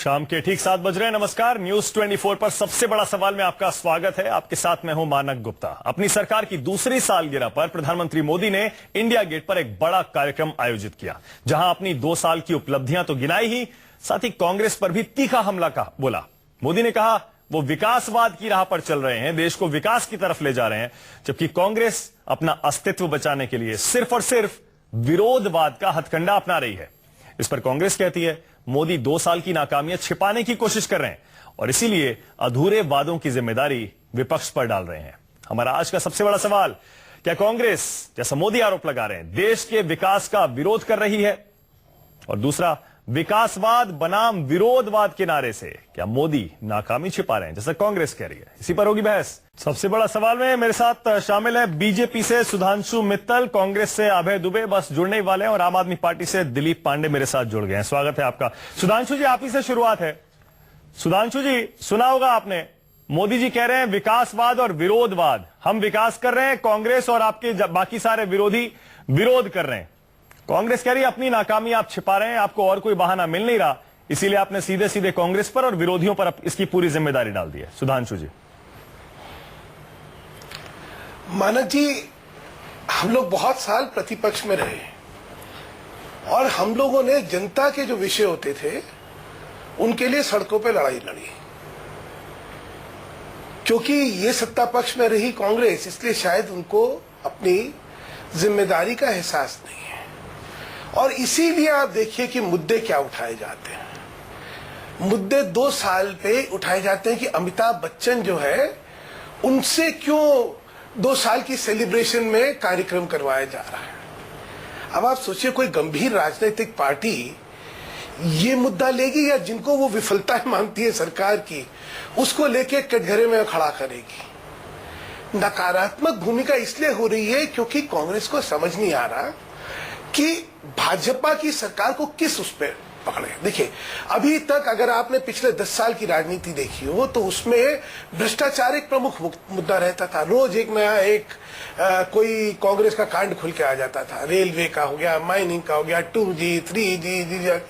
शाम के ठीक 7 बज रहे हैं। नमस्कार, न्यूज 24 पर सबसे बड़ा सवाल में आपका स्वागत है। आपके साथ मैं हूं मानक गुप्ता। अपनी सरकार की दूसरी सालगिरह पर प्रधानमंत्री मोदी ने इंडिया गेट पर एक बड़ा कार्यक्रम आयोजित किया, जहां अपनी 2 साल की उपलब्धियां तो गिनाई ही, साथ ही कांग्रेस पर भी तीखा हमला का बोला। मोदी ने कहा वो विकासवाद की राह पर चल रहे हैं, देश को विकास की तरफ ले जा रहे हैं, जबकि कांग्रेस अपना अस्तित्व बचाने के लिए सिर्फ और सिर्फ विरोधवाद का हथकंडा अपना रही है। इस पर कांग्रेस कहती है मोदी 2 साल की नाकामियां छिपाने की कोशिश कर रहे हैं और इसीलिए अधूरे वादों की जिम्मेदारी विपक्ष पर डाल रहे हैं। हमारा आज का सबसे बड़ा सवाल, क्या कांग्रेस, जैसा मोदी आरोप लगा रहे हैं, देश के विकास का विरोध कर रही है? और दूसरा, विकासवाद बनाम विरोधवाद के नारे से क्या मोदी नाकामी छिपा रहे हैं, जैसा कांग्रेस कह रही है? इसी पर होगी बहस। सबसे बड़ा सवाल में मेरे साथ शामिल है बीजेपी से सुधांशु मित्तल, कांग्रेस से अभय दुबे बस जुड़ने ही वाले हैं, और आम आदमी पार्टी से दिलीप पांडे मेरे साथ जुड़ गए हैं। स्वागत है आपका। सुधांशु जी, आप ही से शुरुआत है। सुधांशु जी, सुना होगा आपने, मोदी जी कह रहे हैं विकासवाद और विरोधवाद, हम विकास कर रहे हैं, कांग्रेस और आपके बाकी सारे विरोधी विरोध कर रहे हैं। कांग्रेस कह रही है अपनी नाकामी आप छिपा रहे हैं, आपको और कोई बहाना मिल नहीं रहा, इसीलिए आपने सीधे सीधे कांग्रेस पर और विरोधियों पर इसकी पूरी जिम्मेदारी डाल दी है। सुधांशु जी। मानक जी, हम लोग बहुत साल प्रतिपक्ष में रहे और हम लोगों ने जनता के जो विषय होते थे उनके लिए सड़कों पे लड़ाई लड़ी। क्योंकि ये सत्ता पक्ष में रही कांग्रेस, इसलिए शायद उनको अपनी जिम्मेदारी का एहसास नहीं है। और इसीलिए आप देखिए कि मुद्दे क्या उठाए जाते हैं। मुद्दे 2 साल पे उठाए जाते हैं कि अमिताभ बच्चन जो है उनसे क्यों 2 साल की सेलिब्रेशन में कार्यक्रम करवाया जा रहा है। अब आप सोचिए, कोई गंभीर राजनीतिक पार्टी ये मुद्दा लेगी या जिनको वो विफलता मानती है सरकार की, उसको लेके कटघरे में खड़ा करेगी? नकारात्मक भूमिका इसलिए हो रही है क्योंकि कांग्रेस को समझ नहीं आ रहा कि भाजपा की सरकार को किस उस पर पकड़े। देखिए, अभी तक अगर आपने पिछले 10 साल की राजनीति देखी हो तो उसमें भ्रष्टाचार एक प्रमुख मुद्दा रहता था। रोज एक नया कोई कांग्रेस का कांड खुल के आ जाता था। रेलवे का हो गया, माइनिंग का हो गया, 2G, 3G,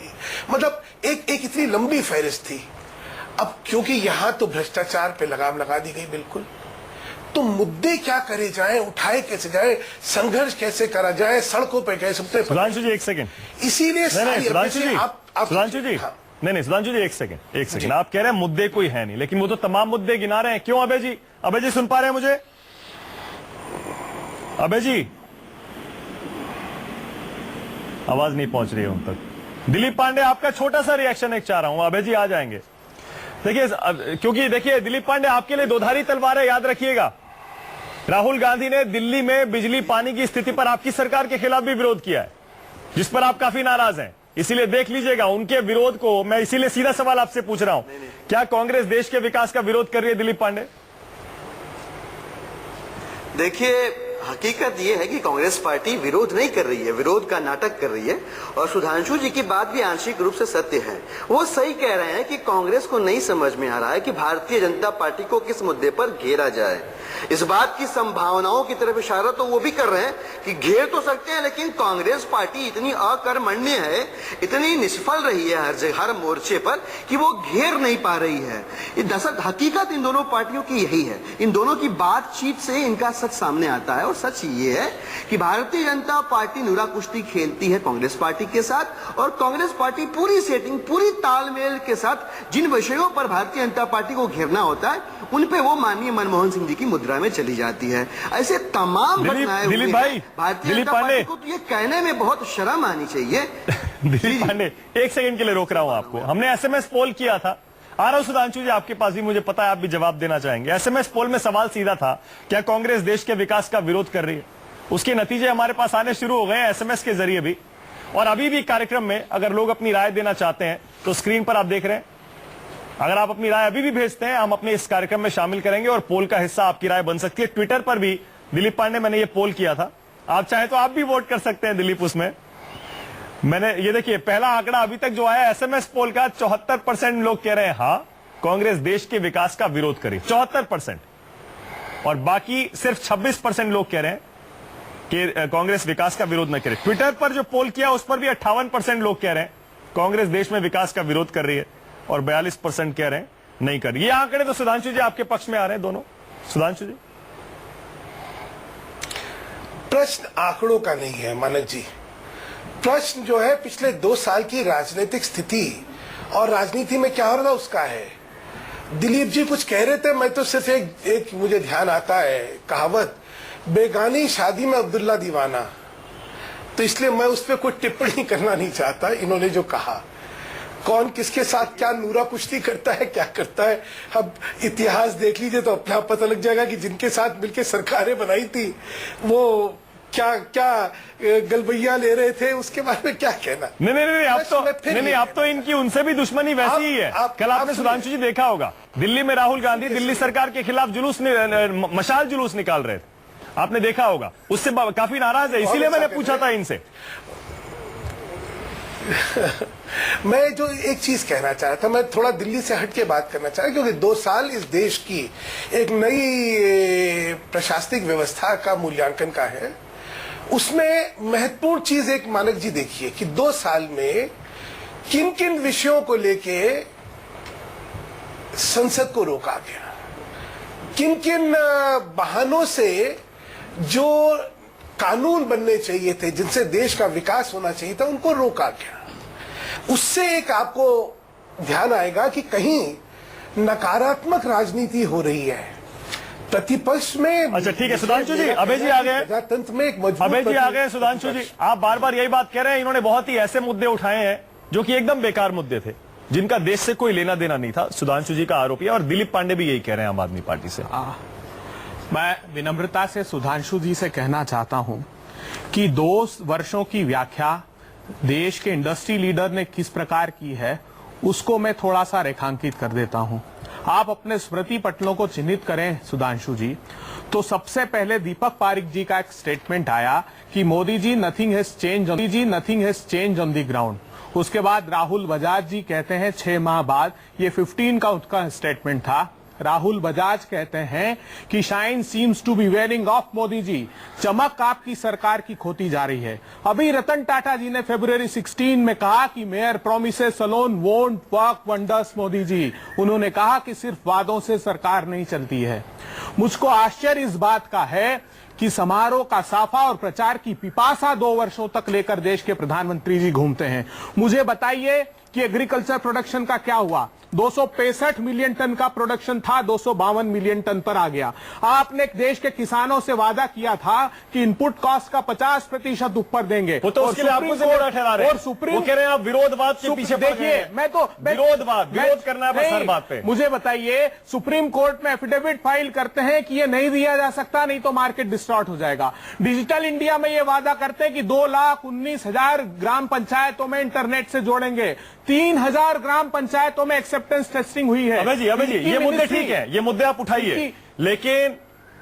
मतलब एक इतनी लंबी फहरिस्त थी। अब क्योंकि यहां तो भ्रष्टाचार पे लगाम लगा दी गई बिल्कुल, तो मुद्दे क्या करे जाए, उठाए कैसे जाए, संघर्ष कैसे करा जाए, सड़कों पे कैसे उतरे। सुधांशु जी एक सेकंड, इसीलिए सुधांशु जी, सुधांशु जी, हाँ। नहीं सुधांशु जी एक सेकंड, आप कह रहे हैं मुद्दे कोई है नहीं, लेकिन वो तो तमाम मुद्दे गिना रहे हैं। क्यों अभय जी? अभय जी सुन पा रहे हैं मुझे? अभय जी, आवाज नहीं पहुंच रही है उन तक। दिलीप पांडे, आपका छोटा सा रिएक्शन एक चाह रहा हूं, अभय जी आ जाएंगे। देखिए, क्योंकि देखिए दिलीप पांडे, आपके लिए 2 धारी तलवार है, याद रखिएगा। राहुल गांधी ने दिल्ली में बिजली पानी की स्थिति पर आपकी सरकार के खिलाफ भी विरोध किया है, जिस पर आप काफी नाराज हैं, इसीलिए देख लीजिएगा उनके विरोध को। मैं इसीलिए सीधा सवाल आपसे पूछ रहा हूं, क्या कांग्रेस देश के विकास का विरोध कर रही है? दिलीप पांडे, देखिए, हकीकत यह है कि कांग्रेस पार्टी विरोध नहीं कर रही है, विरोध का नाटक कर रही है। और सुधांशु जी की बात भी आंशिक रूप से सत्य है। वो सही कह रहे हैं कि कांग्रेस को नहीं समझ में आ रहा है कि भारतीय जनता पार्टी को किस मुद्दे पर घेरा जाए। इस बात की संभावनाओं की तरफ इशारा तो वो भी कर रहे हैं कि घेर तो सकते हैं, लेकिन कांग्रेस पार्टी इतनी अकर्मण्य है, इतनी निष्फल रही है हर जगह, हर मोर्चे पर, कि वो घेर नहीं पा रही है। दरअसल हकीकत इन दोनों पार्टियों की यही है। इन दोनों की बातचीत से इनका सच सामने आता है, और सच ये है कि भारतीय जनता पार्टी नुरा कुश्ती खेलती है कांग्रेस पार्टी के साथ, और कांग्रेस पार्टी पूरी सेटिंग, पूरी तालमेल के साथ जिन विषयों पर भारतीय जनता पार्टी को घेरना होता है, उन पे वो माननीय मनमोहन सिंह जी की मुद्रा में चली जाती है। ऐसे तमाम घटनाएं दिलीप भाई, भारतीय जनता पार्टी को तो ये कहने में बहुत शर्म आनी चाहिए। दिलीप पांडे, एक सेकंड के लिए रोक रहा हूं आपको। हमने SMS पोल किया था, आ रहा हूं सुधांशु जी आपके पास भी, मुझे पता है आप भी जवाब देना चाहेंगे। SMS पोल में सवाल सीधा था, क्या कांग्रेस देश के विकास का विरोध कर रही है? उसके नतीजे हमारे पास आने शुरू हो गए हैं SMS के जरिए भी, और अभी भी कार्यक्रम में अगर लोग अपनी राय देना चाहते हैं तो स्क्रीन पर आप देख रहे हैं, अगर आप अपनी राय अभी भी भेजते हैं, हम अपने इस कार्यक्रम में शामिल करेंगे और पोल का हिस्सा आपकी राय बन सकती है। ट्विटर पर भी दिलीप पांडे, मैंने ये पोल किया था, आप चाहे तो आप भी वोट कर सकते हैं दिलीप उसमें। मैंने ये देखिए, पहला आंकड़ा अभी तक जो आया SMS पोल का, 74% लोग कह रहे हैं हाँ कांग्रेस देश के विकास का विरोध करे, 74%, और बाकी सिर्फ 26% लोग कह रहे हैं कि कांग्रेस विकास का विरोध न करे। ट्विटर पर जो पोल किया उस पर भी 58% लोग कह रहे हैं कांग्रेस देश में विकास का विरोध कर रही है, और 42% कह रहे हैं नहीं कर। ये आंकड़े तो सुधांशु जी आपके पक्ष में आ रहे हैं दोनों। सुधांशु जी, प्रश्न आंकड़ों का नहीं है मानक जी, प्रश्न जो है पिछले 2 साल की राजनीतिक स्थिति और राजनीति में क्या हो रहा था उसका है। दिलीप जी कुछ कह रहे थे, मैं तो सिर्फ एक मुझे ध्यान आता है कहावत, बेगानी शादी में अब्दुल्ला दीवाना, तो इसलिए मैं उस पर कोई टिप्पणी करना नहीं चाहता। इन्होंने जो कहा कौन किसके साथ क्या नूरा पुष्टि करता है क्या करता है, अब इतिहास देख लीजिए तो अपना पता लग जाएगा कि जिनके साथ मिलकर सरकारें बनाई थी वो क्या क्या गलबैया ले रहे थे, उसके बारे में क्या कहना। नहीं, आप तो इनकी उनसे भी दुश्मनी वैसी ही है। कल आपने सुधांशु जी देखा होगा, दिल्ली में राहुल गांधी दिल्ली सरकार के खिलाफ मशाल जुलूस निकाल रहे थे, आपने देखा होगा, उससे काफी नाराज है, इसीलिए मैंने पूछा था इनसे। मैं जो एक चीज कहना चाह रहा था, मैं थोड़ा दिल्ली से हट के बात करना चाह रहा, क्योंकि 2 साल इस देश की एक नई प्रशासनिक व्यवस्था का मूल्यांकन का है। उसमें महत्वपूर्ण चीज एक मानक जी देखिए कि 2 साल में किन किन विषयों को लेके संसद को रोका गया, किन किन बहानों से जो कानून बनने चाहिए थे, जिनसे देश का विकास होना चाहिए था, उनको रोका गया। उससे एक आपको ध्यान आएगा कि कहीं नकारात्मक राजनीति हो रही है प्रतिपक्ष में। अच्छा ठीक है सुधांशु जी, अभय जी आ गए, प्रजातंत्र में एक मजबूत अभय जी आ गए। सुधांशु जी, आप बार बार यही बात कह रहे हैं, इन्होंने बहुत ही ऐसे मुद्दे उठाए हैं जो कि एकदम बेकार मुद्दे थे, जिनका देश से कोई लेना देना नहीं था। सुधांशु जी का आरोप है और दिलीप पांडे भी यही कह रहे हैं आम आदमी पार्टी से। मैं विनम्रता से सुधांशु जी से कहना चाहता हूं कि 2 वर्षों की व्याख्या देश के इंडस्ट्री लीडर ने किस प्रकार की है उसको मैं थोड़ा सा रेखांकित कर देता हूं। आप अपने स्मृति पटलों को चिन्हित करें सुधांशु जी, तो सबसे पहले दीपक पारेख जी का एक स्टेटमेंट आया कि Modi ji nothing has change on the ground. उसके बाद राहुल बजाज जी कहते हैं 6 माह बाद, ये 15 का उनका स्टेटमेंट था, राहुल बजाज कहते हैं कि shine seems to be wearing off Modi ji, चमक आपकी सरकार की खोती जा रही है। अभी रतन टाटा जी ने फरवरी 16 में कहा कि mere promises alone won't work wonders Modi ji. उन्होंने कहा कि सिर्फ वादों से सरकार नहीं चलती है। मुझको आश्चर्य इस बात का है कि समारोह का साफा और प्रचार की पिपासा 2 वर्षों तक लेकर देश के प्रधानमंत्री जी घूमते हैं। मुझे बताइए कि एग्रीकल्चर प्रोडक्शन का क्या हुआ। 265 मिलियन टन का प्रोडक्शन था, 252 मिलियन टन पर आ गया। आपने देश के किसानों से वादा किया था कि इनपुट कॉस्ट का 50% ऊपर देंगे। वो तो उसके लिए आपको जिम्मेदार ठहरा रहे हैं। और सुप्रीम वो कह रहे हैं आप विरोधवाद के पीछे देखिए, मैं तो विरोध करना है हर बात पे। मुझे बताइए, सुप्रीम कोर्ट में एफिडेविट फाइल करते हैं कि ये नहीं दिया जा सकता, नहीं तो मार्केट डिस्टॉर्ट हो जाएगा। डिजिटल इंडिया में ये वादा करते हैं कि 2,19,000 ग्राम पंचायतों में इंटरनेट से जोड़ेंगे। 3,000 ग्राम पंचायतों में एक्सेप्टेंस टेस्टिंग हुई है। अभय जी ये मुद्दे ठीक है, ये मुद्दे आप उठाइए, लेकिन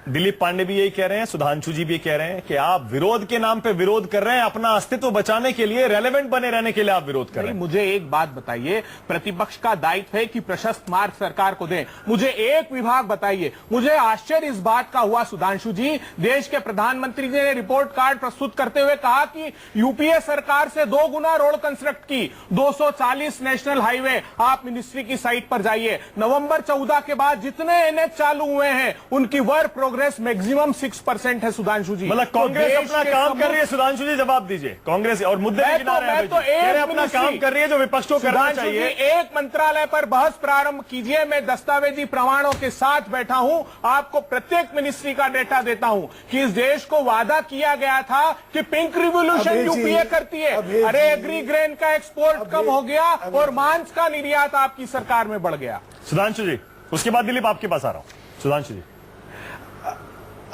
दिलीप पांडे भी यही कह रहे हैं, सुधांशु जी भी कह रहे हैं कि आप विरोध के नाम पे विरोध कर रहे हैं, अपना अस्तित्व बचाने के लिए, रेलेवेंट बने रहने के लिए आप विरोध कर रहे हैं। मुझे एक बात बताइए, प्रतिपक्ष का दायित्व है कि प्रशस्त मार्ग सरकार को दें। मुझे एक विभाग बताइए। मुझे आश्चर्य इस बात का हुआ सुधांशु जी, देश के प्रधानमंत्री जी ने रिपोर्ट कार्ड प्रस्तुत करते हुए कहा कि यूपीए सरकार से 2 गुना रोड कंस्ट्रक्ट की, 240 नेशनल हाईवे। आप मिनिस्ट्री की साइट पर जाइए, नवंबर 14 के बाद जितने एनएच चालू हुए हैं उनकी वर्क कांग्रेस मैक्सिमम 6% है सुधांशु जी। मतलब कांग्रेस अपना काम कर रही है। सुधांशु जी जवाब दीजिए, कांग्रेस और मुद्दे के किनारे है, तो एक अपना काम कर रही है जो विपक्ष को करना चाहिए। एक मंत्रालय पर बहस प्रारंभ कीजिए, मैं दस्तावेजी प्रमाणों के साथ बैठा हूं, आपको प्रत्येक मिनिस्ट्री का डेटा देता हूं कि इस देश को वादा किया गया था कि पिंक रिवोल्यूशन यूपीए करती है। अरे एग्री ग्रेन का एक्सपोर्ट कम हो गया और मांस का निर्यात आपकी सरकार में बढ़ गया। सुधांशु जी, उसके बाद दिलीप आपके पास आ रहा हूं। सुधांशु जी,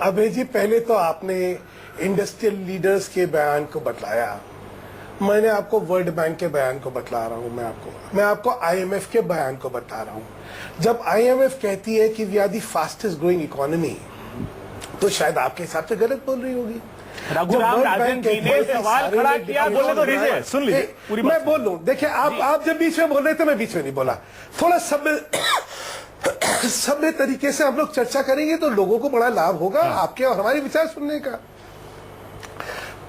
अभय जी, पहले तो आपने इंडस्ट्रियल लीडर्स के बयान को बतलाया, मैंने आपको वर्ल्ड बैंक के बयान को बतला रहा हूं। मैं आपको आईएमएफ के बयान को बता रहा हूं। जब आईएमएफ कहती है कि we are the fastest growing economy, तो शायद आपके हिसाब से गलत बोल रही होगी। रघुराम राजन जी ने सवाल खड़ा किया, बोले तो दीजिए, सुन लीजिए पूरी बात। मैं बोल लूं, देखिए आप जब बीच में बोल रहे थे मैं बीच में नहीं बोला। थोड़ा सभ्य तरीके से हम लोग चर्चा करेंगे तो लोगों को बड़ा लाभ होगा आपके और हमारे विचार सुनने का।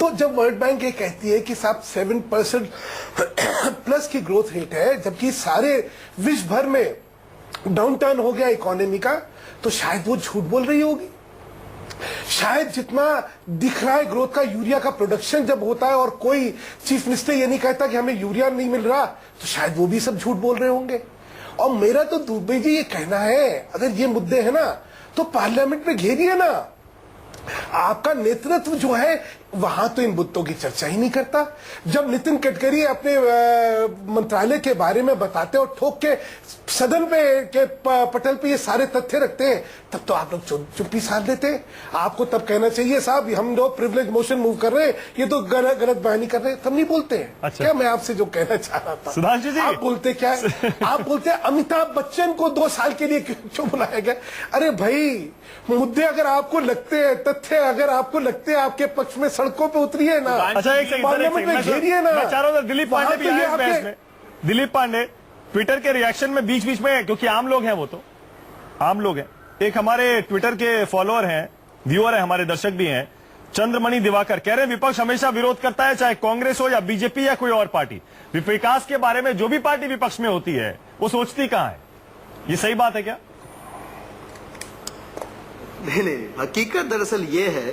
तो जब वर्ल्ड बैंक ये कहती है कि साहब 7% प्लस की ग्रोथ रेट है, जबकि सारे विश्व भर में डाउन टर्न हो गया इकोनॉमी का, तो शायद वो झूठ बोल रही होगी। शायद जितना दिख रहा है ग्रोथ का, यूरिया का प्रोडक्शन जब होता है और कोई चीफ मिनिस्टर ये नहीं कहता कि हमें यूरिया नहीं मिल रहा, तो शायद वो भी सब झूठ बोल रहे होंगे। और मेरा तो दुबे जी ये कहना है, अगर ये मुद्दे है ना तो पार्लियामेंट में घेरिए ना। आपका नेतृत्व जो है वहां तो इन मुद्दों की चर्चा ही नहीं करता। जब नितिन गडकरी अपने मंत्रालय के बारे में बताते और ठोक के सदन पे के पटल पे ये सारे तथ्य रखते हैं, तब तो आप लोग चुप्पी साध लेते हैं। आपको तब कहना चाहिए साहब हम लोग प्रिविलेज मोशन मूव कर रहे हैं, ये तो गलत बयानी कर रहे हैं, तब नहीं बोलते हैं। अच्छा। क्या मैं आपसे जो कहना चाह रहा था, सुधांशु जी, आप बोलते क्या है? आप बोलते हैं अमिताभ बच्चन को 2 साल के लिए क्यों बुलाया गया? अरे भाई, मुद्दे अगर आपको लगते हैं, तथ्य अगर आपको लगते हैं आपके पक्ष में, सड़कों पे उतरिए ना। अच्छा, एक सेकंड, पार्लियामेंट में घेरिए ना। मैं चाह रहा हूं दिलीप पांडे भी आए इस बहस में। दिलीप पांडे ट्विटर के रिएक्शन में बीच बीच में, क्योंकि आम लोग हैं, वो तो आम लोग हैं, एक हमारे ट्विटर के फॉलोअर हैं, व्यूअर हैं, हमारे दर्शक भी हैं, चंद्रमणि दिवाकर कह रहे हैं विपक्ष हमेशा विरोध करता है, चाहे कांग्रेस हो या बीजेपी या कोई और पार्टी। विकास के बारे में जो भी पार्टी विपक्ष में होती है वो सोचती कहां है? ये सही बात है क्या? नहीं, हकीकत दरअसल ये है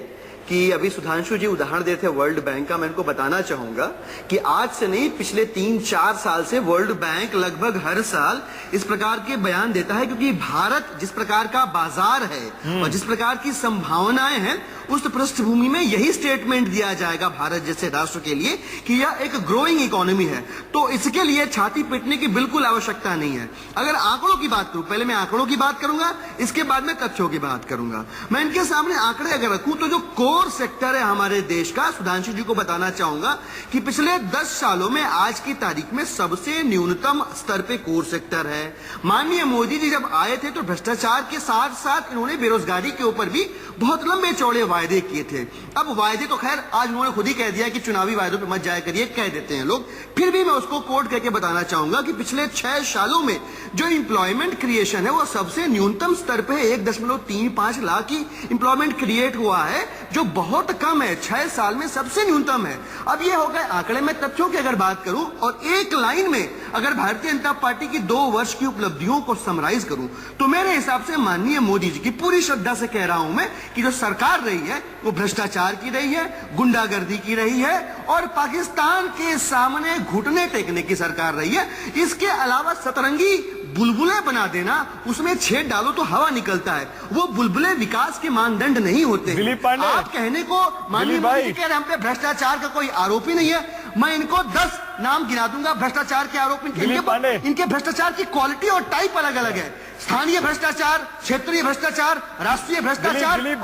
कि अभी सुधांशु जी उदाहरण देते हैं वर्ल्ड बैंक का। मैं इनको बताना चाहूंगा कि आज से नहीं, पिछले 3-4 साल से वर्ल्ड बैंक लगभग हर साल इस प्रकार के बयान देता है, क्योंकि भारत जिस प्रकार का बाजार है और जिस प्रकार की संभावनाएं हैं, उस पृष्ठभूमि में यही स्टेटमेंट दिया जाएगा भारत जैसे राष्ट्र के लिए कि यह एक ग्रोइंग इकोनॉमी है। तो इसके लिए छाती पीटने की बिल्कुल आवश्यकता नहीं है। अगर आंकड़ों की बात करूं, पहले मैं आंकड़ों की बात करूंगा, इसके बाद में तथ्यों की बात करूंगा। मैं इनके सामने आंकड़े अगर रखूं तो जो कोर सेक्टर है हमारे देश का, सुधांशु जी को बताना चाहूंगा कि पिछले 10 सालों में आज की तारीख में सबसे न्यूनतम स्तर पे कोर सेक्टर है। माननीय मोदी जी जब आए थे तो भ्रष्टाचार के साथ साथ इन्होंने बेरोजगारी के ऊपर भी बहुत लंबे चौड़े वायदे किए थे। अब वायदे तो खैर आज उन्होंने खुद ही कह दिया कि चुनावी वायदों पे मत जाया करिए, कह देते हैं लोग। फिर भी मैं उसको कोट करके बताना चाहूंगा कि पिछले 6 सालों में जो इंप्लॉयमेंट क्रिएशन है वो सबसे न्यूनतम स्तर पे 1.35 लाख की इंप्लॉयमेंट क्रिएट हुआ है, जो बहुत कम है, 6 साल में सबसे न्यूनतम है। अब ये हो गए आंकड़े। में तथ्यों की अगर बात करूं और एक लाइन में अगर भारतीय जनता पार्टी की 2 वर्ष की उपलब्धियों को समराइज करूं तो मेरे हिसाब से माननीय मोदी जी की पूरी श्रद्धा से कह रहा हूं मैं कि जो सरकार रही है वो भ्रष्टाचार की रही है, गुंडागर्दी की रही है और पाकिस्तान के सामने घुटने टेकने की सरकार रही है। इसके अलावा सतरंगी बुलबुले बना देना, उसमें छेद डालो तो हवा निकलता है, वो बुलबुले विकास के मानदंड नहीं होते। दिलीप पांडे, आप कहने को माननीय मोदी जी कह रहे हैं हम पे भ्रष्टाचार का कोई आरोप ही नहीं है। मैं इनको 10 नाम गिना दूंगा भ्रष्टाचार के आरोप। इनके भ्रष्टाचार की क्वालिटी और टाइप अलग अलग है। स्थानीय भ्रष्टाचार, क्षेत्रीय भ्रष्टाचार, राष्ट्रीय भ्रष्टाचार, दिलीप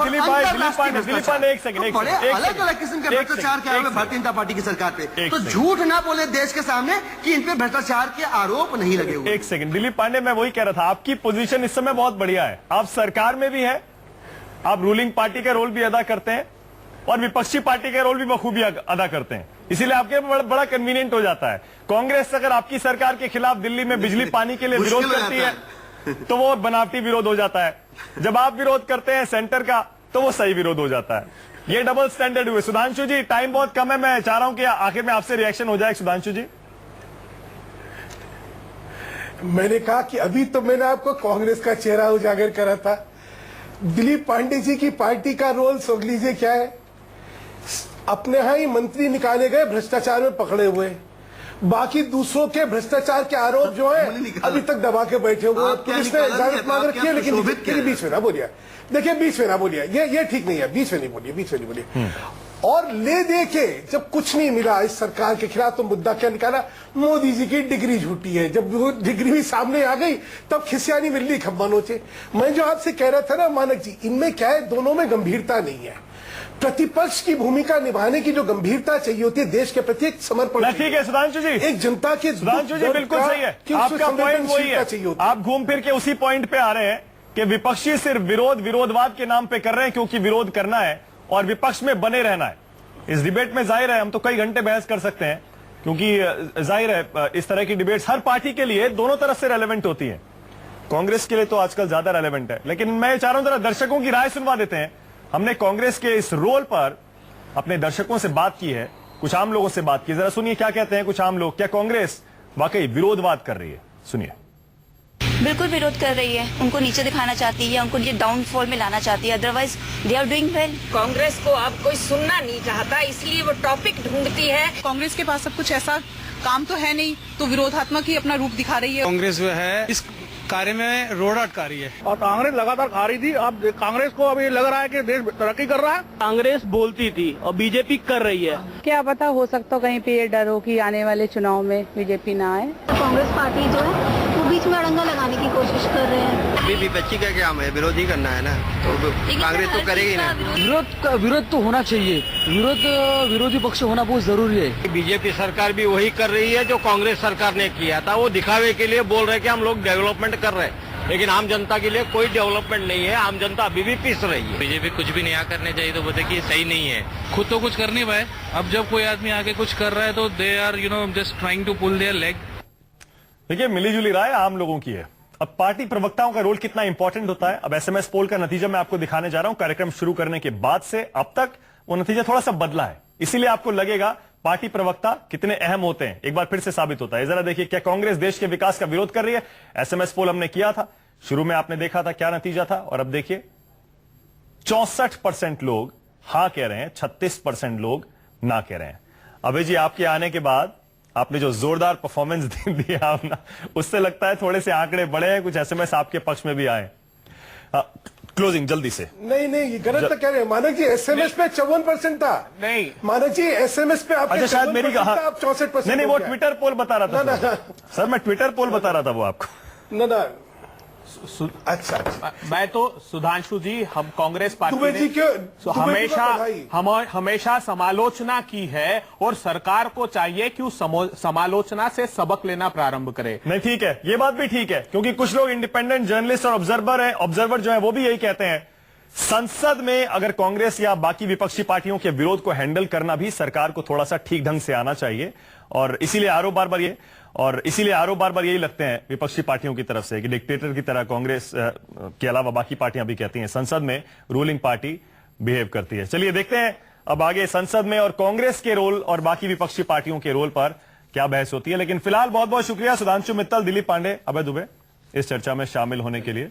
पांडे एक सेकंड, बड़े अलग अलग किस्म के भ्रष्टाचार के आरोप भारतीय जनता पार्टी की सरकार पे। तो झूठ ना बोले देश के सामने कि इन पे भ्रष्टाचार के आरोप नहीं लगे हुए। एक सेकंड दिलीप पांडे, मैं वही कह रहा था, आपकी पोजीशन इस समय बहुत बढ़िया है। आप सरकार में भी है, आप रूलिंग पार्टी का रोल भी अदा करते हैं और विपक्षी पार्टी का रोल भी बखूबी अदा करते हैं, इसीलिए आपके बड़ा कन्वीनियंट हो जाता है। कांग्रेस अगर आपकी सरकार के खिलाफ दिल्ली में बिजली पानी के लिए विरोध करती है तो वो बनावटी विरोध हो जाता है, जब आप विरोध करते हैं सेंटर का तो वो सही विरोध हो जाता है। ये डबल स्टैंडर्ड हुए। सुधांशु जी, टाइम बहुत कम है, मैं चाह रहा हूं कि आखिर में आपसे रिएक्शन हो जाए। सुधांशु जी, मैंने कहा कि अभी तो मैंने आपको कांग्रेस का चेहरा उजागर करा था। दिलीप पांडे जी की पार्टी का रोल समझ लीजिए क्या है, अपने यहां ही मंत्री निकाले गए भ्रष्टाचार में पकड़े हुए, बाकी दूसरों के भ्रष्टाचार के आरोप जो है अभी तक दबा के बैठे हुए। पुलिस ने इजाजत मांग रखी है, लेकिन बीच में ना बोलिए, देखिए बीच में ना बोलिए, ये ठीक नहीं है, बीच में नहीं बोलिए। और ले दे के जब कुछ नहीं मिला इस सरकार के खिलाफ तो मुद्दा क्या निकाला, मोदी जी की डिग्री झूठी है। जब वो डिग्री भी सामने आ गई तब खिसियानी मिली खब्बा नोचे। मैं जो आपसे कह रहा था ना मानक जी, इनमें क्या है, दोनों में गंभीरता नहीं है। प्रतिपक्ष की भूमिका निभाने की जो गंभीरता चाहिए होती है, देश के प्रति एक समर्पण। ठीक है सुधांशु जी, एक जनता के सुधांशु जी बिल्कुल सही है, आपका पॉइंट वही है। आप घूम फिर के उसी पॉइंट पे आ रहे हैं कि विपक्षी सिर्फ विरोधवाद के नाम पे कर रहे हैं क्योंकि विरोध करना है और विपक्ष में बने रहना है। इस डिबेट में जाहिर है हम तो कई घंटे बहस कर सकते हैं, क्योंकि जाहिर है इस तरह की डिबेट्स हर पार्टी के लिए दोनों तरफ से रेलेवेंट होती है। कांग्रेस के लिए तो आजकल ज्यादा रेलेवेंट है, लेकिन मैं चाह रहा हूं जरा दर्शकों की राय सुनवा देते हैं। हमने कांग्रेस के इस रोल पर अपने दर्शकों से बात की है, कुछ आम लोगों से बात की, जरा सुनिए क्या कहते हैं कुछ आम लोग। क्या कांग्रेस वाकई विरोधवाद कर रही है? सुनिए। बिल्कुल विरोध कर रही है, उनको नीचे दिखाना चाहती है, उनको ये डाउनफॉल में लाना चाहती है, otherwise they are doing well. Congress को अब कोई सुनना नहीं चाहता, इसलिए वो टॉपिक ढूंढती है। कांग्रेस के पास सब कुछ ऐसा काम तो है नहीं, तो विरोधात्मक ही अपना रूप दिखा रही है। कांग्रेस जो है इस कार्य में रोड अटका रही है और कांग्रेस लगातार खा रही थी। अब कांग्रेस को अभी लग रहा है कि देश तरक्की कर रहा है। कांग्रेस बोलती थी और बीजेपी कर रही है। क्या पता, हो सकता कहीं पे ये डर हो कि आने वाले चुनाव में बीजेपी ना आए। कांग्रेस पार्टी जो है वो बीच में अड़ंगा लगाने की कोशिश कर रहे हैं। अभी विपक्षी का क्या है, विरोध ही करना है ना, तो कांग्रेस तो करेगी ना। विरोध तो होना चाहिए, विरोधी पक्ष होना बहुत जरूरी है। बीजेपी सरकार भी वही कर रही है जो कांग्रेस सरकार ने किया था। वो दिखावे के लिए बोल रहे कि हम लोग डेवलपमेंट कर रहे हैं, लेकिन आम जनता के लिए कोई डेवलपमेंट नहीं है। आम जनता अभी भी पिस रही है। बीजेपी कुछ भी नया करने चाहिए तो बोलते कि सही नहीं है, खुद तो कुछ कर नहीं पाए। अब जब कोई आदमी आगे कुछ कर रहा है तो they are just trying to pull their leg. देखिए, मिलीजुली राय आम लोगों की है। अब पार्टी प्रवक्ताओं का रोल कितना इंपॉर्टेंट होता है, अब एसएमएस पोल का नतीजा मैं आपको दिखाने जा रहा हूं। कार्यक्रम शुरू करने के बाद से अब तक वो नतीजा थोड़ा सा बदला है, इसीलिए आपको लगेगा पार्टी प्रवक्ता कितने अहम होते हैं, एक बार फिर से साबित होता है। जरा देखिए, क्या कांग्रेस देश के विकास का विरोध कर रही है? एसएमएस पोल हमने किया था, शुरू में आपने देखा था क्या नतीजा था, और अब देखिए 64% लोग हां कह रहे हैं, 36% लोग ना कह रहे हैं। अभय जी, आपके आने के बाद आपने जो जोरदार परफॉर्मेंस दिया अपना, उससे लगता है थोड़े से आंकड़े बढ़े हैं, कुछ एसएमएस आपके पक्ष में भी आए। क्लोजिंग जल्दी से। नहीं नहीं, ये गलत तो कह रहे हैं मानक जी। एसएमएस पे 54% था। नहीं मानक जी, एसएमएस पे आपके अच्छा, शायद मेरी 64%। नहीं, वो ट्विटर पोल बता रहा था सर, मैं ट्विटर पोल बता रहा था वो आपको। ना अच्छा। मैं तो सुधांशु जी, हम कांग्रेस पार्टी दुबे जी क्यों हमेशा समालोचना की है और सरकार को चाहिए कि उस समालोचना से सबक लेना प्रारंभ करे। नहीं, ठीक है, ये बात भी ठीक है, क्योंकि कुछ लोग इंडिपेंडेंट जर्नलिस्ट और ऑब्जर्वर जो है वो भी यही कहते हैं, संसद में अगर कांग्रेस या बाकी विपक्षी पार्टियों के विरोध को हैंडल करना भी सरकार को थोड़ा सा ठीक ढंग से आना चाहिए। और इसीलिए आरोप बार बार यही लगते हैं विपक्षी पार्टियों की तरफ से कि डिक्टेटर की तरह कांग्रेस के अलावा बाकी पार्टियां भी कहती हैं संसद में रूलिंग पार्टी बिहेव करती है। चलिए देखते हैं अब आगे संसद में और कांग्रेस के रोल और बाकी विपक्षी पार्टियों के रोल पर क्या बहस होती है। लेकिन फिलहाल बहुत बहुत शुक्रिया सुधांशु मित्तल, दिलीप पांडे, अभय दुबे इस चर्चा में शामिल होने के लिए।